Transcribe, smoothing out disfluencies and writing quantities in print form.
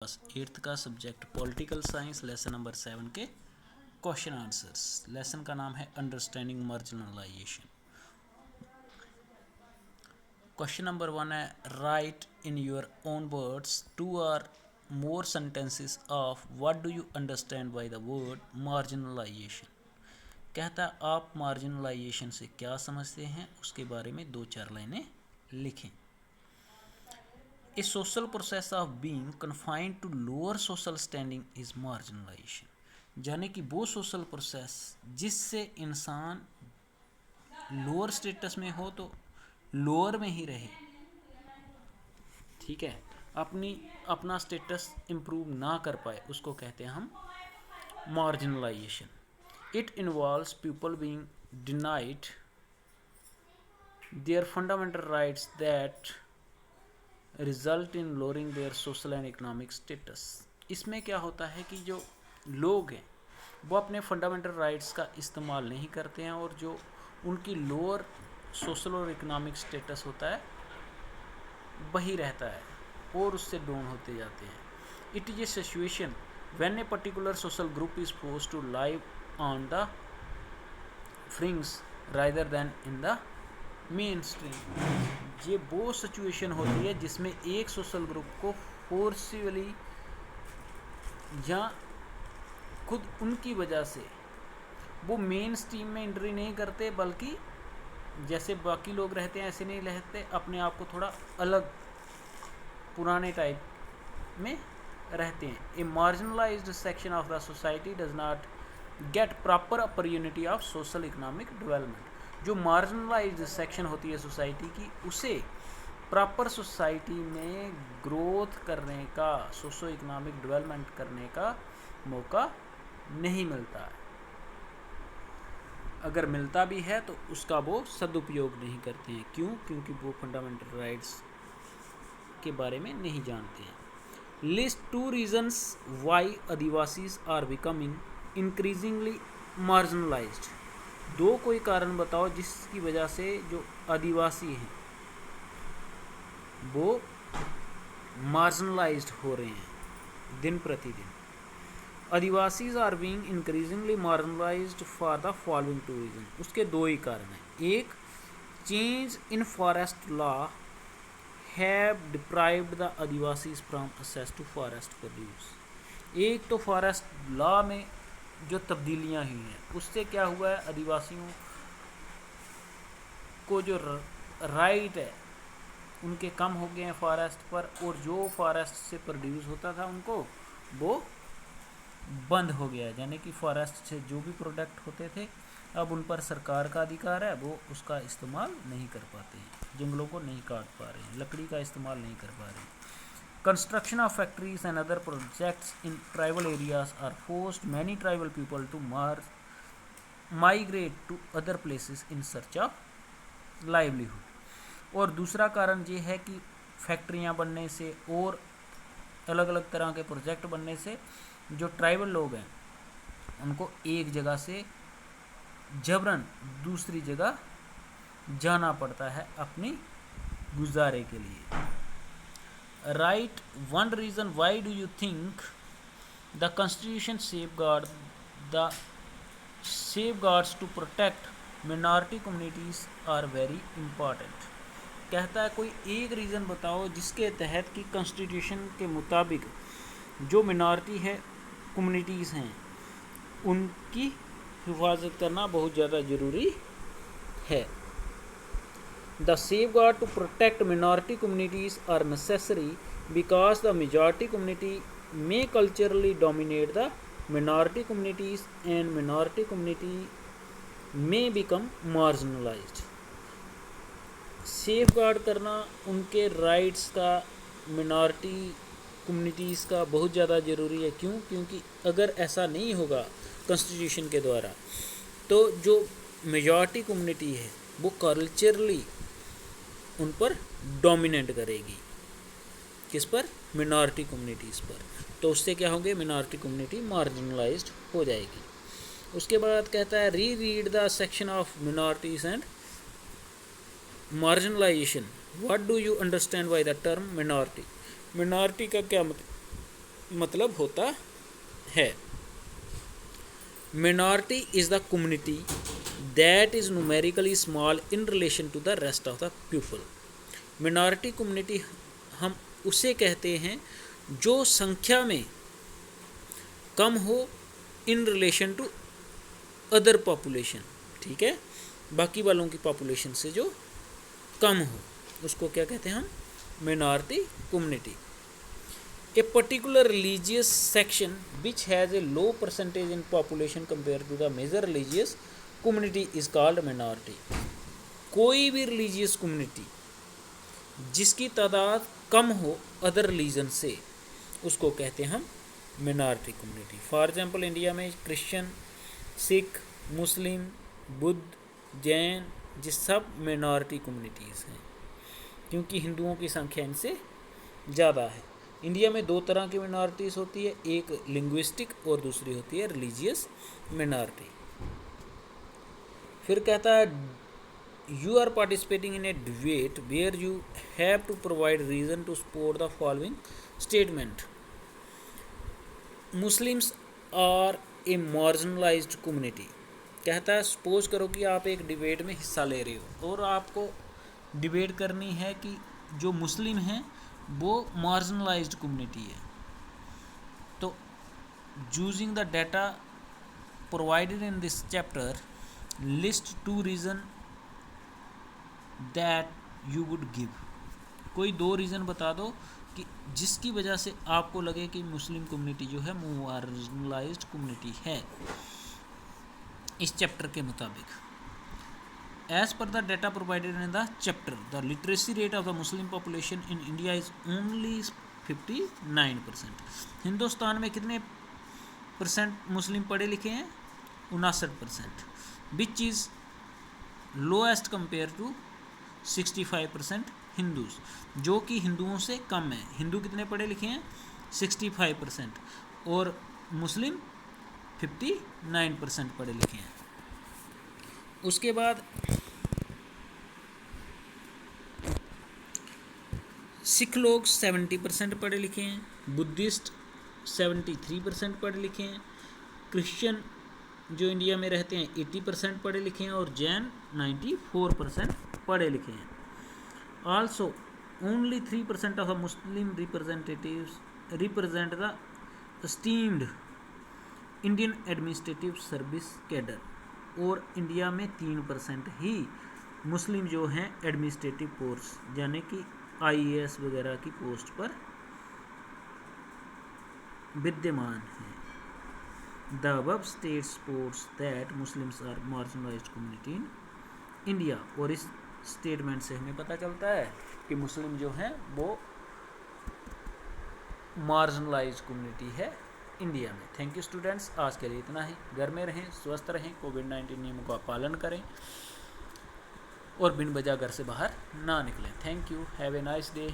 Class 8th का subject political science lesson number 7 के question answers. Lesson का नाम है अंडरस्टैंडिंग मार्जिनलाइजेशन। क्वेश्चन नंबर 1 है right in your own words 2 or more sentences of what do you understand by the word marginalization। कहता है आप marginalisation से क्या समझते हैं, उसके बारे में 2-4 लाइनें लिखें। A social process of being confined to lower social standing is marginalization। यानी कि वो सोशल प्रोसेस जिससे इंसान लोअर स्टेटस में हो तो लोअर में ही रहे, ठीक है, अपना स्टेटस इम्प्रूव ना कर पाए, उसको कहते हैं हम marginalisation. It involves people being denied there fundamental rights that result in lowering their social and economic status. इसमें क्या होता है कि जो लोग हैं वो अपने फंडामेंटल राइट्स का इस्तेमाल नहीं करते हैं और जो उनकी लोअर सोशल और इकोनॉमिक स्टेटस होता है वही रहता है और उससे डाउन होते जाते हैं। It is a situation when a particular social group is forced to live on the fringes rather than in the main stream. ये वो सिचुएशन होती है जिसमें एक सोशल ग्रुप को फोर्सफुली या खुद उनकी वजह से वो मेन स्ट्रीम में एंट्री नहीं करते, बल्कि जैसे बाकी लोग रहते हैं ऐसे नहीं रहते, अपने आप को थोड़ा अलग पुराने टाइप में रहते हैं। A marginalised section of the society does not get proper opportunity of social economic development. जो मार्जिनलाइज्ड सेक्शन होती है सोसाइटी की, उसे प्रॉपर सोसाइटी में ग्रोथ करने का, सोशो इकोनॉमिक डेवलपमेंट करने का मौका नहीं मिलता है। अगर मिलता भी है तो उसका वो सदुपयोग नहीं करते हैं। क्यों? क्योंकि वो फंडामेंटल राइट्स के बारे में नहीं जानते हैं। List 2 reasons why Adivasis are becoming increasingly marginalised. 2 कोई कारण बताओ जिसकी वजह से जो आदिवासी हैं वो मार्जिनलाइज्ड हो रहे हैं दिन प्रतिदिन। Adivasis are being increasingly marginalised for the following 2 reason. उसके 2 ही कारण हैं। एक, change in forest law have deprived the Adivasis from access to forest produce. एक तो फॉरेस्ट लॉ में जो तब्दीलियां हुई हैं उससे क्या हुआ है, आदिवासियों को जो राइट है उनके कम हो गए हैं फॉरेस्ट पर, और जो फॉरेस्ट से प्रोड्यूस होता था उनको वो बंद हो गया। यानी कि फॉरेस्ट से जो भी प्रोडक्ट होते थे अब उन पर सरकार का अधिकार है, वो उसका इस्तेमाल नहीं कर पाते हैं, जंगलों को नहीं काट पा रहे हैं, लकड़ी का इस्तेमाल नहीं कर पा रहे हैं। Construction of factories and other projects in tribal areas are forced many tribal people to migrate to other places in search of livelihood। और दूसरा कारण ये है कि फैक्ट्रियां बनने से और अलग अलग तरह के प्रोजेक्ट बनने से जो ट्राइबल लोग हैं उनको एक जगह से जबरन दूसरी जगह जाना पड़ता है अपनी गुजारे के लिए। Write 1 reason why do you think the Constitution safeguards to protect minority communities are very important। कहता है कोई एक रीज़न बताओ जिसके तहत कि कॉन्स्टिट्यूशन के मुताबिक जो मिनॉरिटी है कम्युनिटीज़ हैं उनकी हिफाजत करना बहुत ज़्यादा ज़रूरी है। The safeguard to protect minority communities are necessary because the majority community may culturally dominate the minority communities and minority community may become marginalized। Safeguard करना उनके राइट्स का मिनॉरिटी कम्युनिटीज़ का बहुत ज़्यादा ज़रूरी है। क्यों? क्योंकि अगर ऐसा नहीं होगा कॉन्स्टिट्यूशन के द्वारा तो जो मेजॉरिटी कम्युनिटी है वो कल्चरली उन पर डोमिनेट करेगी। किस पर? मिनॉरिटी कम्युनिटीज़ पर। तो उससे क्या होंगे, मिनॉरिटी कम्युनिटी मार्जिनलाइज्ड हो जाएगी। उसके बाद कहता है read the section of minorities and marginalisation. What do you understand by the term minority. Minority का क्या मतलब? मतलब होता है। Minority is the community that is numerically small in relation to the rest of the people. Minority community हम उसे कहते हैं जो संख्या में कम हो in relation to other population, ठीक है, बाकी वालों की पॉपुलेशन से जो कम हो उसको क्या कहते हैं हम, minority community. A particular religious section which has a low percentage in population compare to the major religious community is called minority. कोई भी रिलीजियस कम्युनिटी जिसकी तादाद कम हो अदर रिलीजन से उसको कहते हैं हम minority community. For example India में क्रिश्चियन, सिख, मुस्लिम, बुद्ध, जैन ये सब मिनॉरिटी कम्युनिटीज़ हैं क्योंकि हिंदुओं की संख्या इनसे ज़्यादा है। इंडिया में दो तरह की मिनॉरिटीज़ होती है, एक लिंग्विस्टिक और दूसरी होती है रिलीजियस मिनॉरिटी। फिर कहता है you are participating in a debate where you have to provide reason to support the following statement. Muslims are a marginalised community. कहता है सपोज करो कि आप एक डिबेट में हिस्सा ले रहे हो और आपको डिबेट करनी है कि जो मुस्लिम हैं वो मार्जिनलाइज्ड कम्युनिटी है, तो using the data provided in this chapter list 2 reason that you would give. कोई 2 रीज़न बता दो कि जिसकी वजह से आपको लगे कि मुस्लिम कम्युनिटी जो है मार्जिनलाइज्ड कम्युनिटी है इस चैप्टर के मुताबिक। As per the data provided in the chapter the literacy rate of the Muslim population in India is only 59%। Hindustan में कितने परसेंट मुस्लिम पढ़े लिखे हैं? 59%, which is lowest compare to 65% Hindus, जो कि हिंदुओं से कम है। हिंदू कितने पढ़े लिखे हैं? 65% और मुस्लिम 59% पढ़े लिखे हैं। उसके बाद सिख लोग 70% पढ़े लिखे हैं, बुद्धिस्ट 73% पढ़े लिखे हैं, क्रिश्चियन जो इंडिया में रहते हैं 80% पढ़े लिखे हैं और जैन 94% पढ़े लिखे हैं। Also, only 3% of the Muslim representatives represent the esteemed Indian Administrative Service cadre। और इंडिया में 3% ही मुस्लिम जो हैं एडमिनिस्ट्रेटिव पोस्ट यानी कि IAS वगैरह की पोस्ट पर विद्यमान हैं। The above states supports that Muslims are marginalized community in India। और इस स्टेटमेंट से हमें पता चलता है कि मुस्लिम जो हैं वो मार्जिनलाइज्ड कम्युनिटी है इंडिया में। थैंक यू स्टूडेंट्स, आज के लिए इतना ही। घर में रहें, स्वस्थ रहें, कोविड-19 नियमों का पालन करें और बिन वजह घर से बाहर ना निकलें। Thank you, have a nice day.